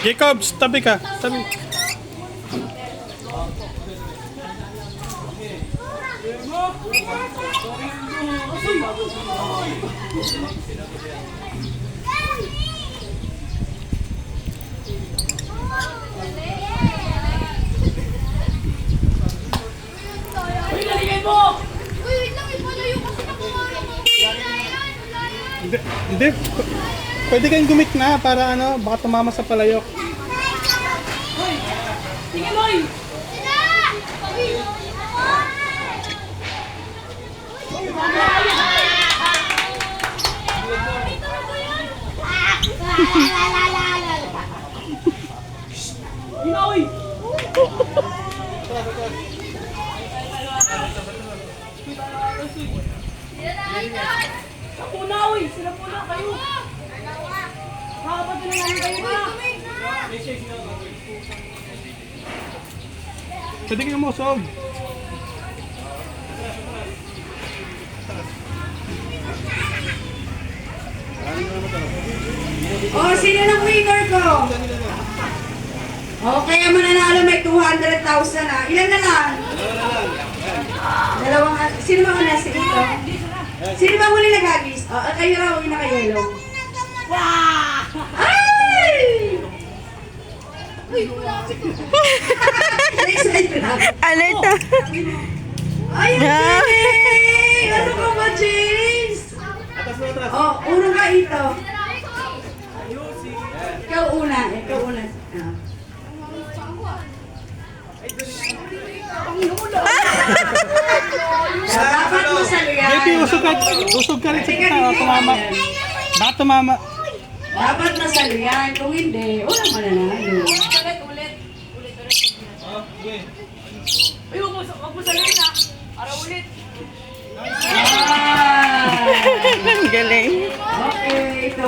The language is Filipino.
Jacob, tabi ka. Tabi. Hindi. Pwede kayong gumit na para ano, baka tumama sa palayok. Sige, Moy! Hinoy! Sa puna, uy! Sila puna kayo! Nakapag na namin kayo na! Pwede kayong umusog. Oh, sino ng winner ko? Oh, kaya mananalo may 200,000 ah. Ilan na lang? Dalawang, sino ba una? Sige ito. Sino ba muli naghagis? Oh, kayo raw, yung naka-yellow. Ay! Excited na. Ano ito? Ay, ang galing! Ano ka ba, James? Oh, uno ka ito. Ikaw una. Ikaw una. Ah. Dapat mo sa JP, usog ka rin sa kita. Tumama. Baka tumama. Dapat masaluyan. Kung hindi, wala mananalo. Ulit. Ay, wag mo saluhin na. Para ulit. Ah! Ang galing. Okay, ito.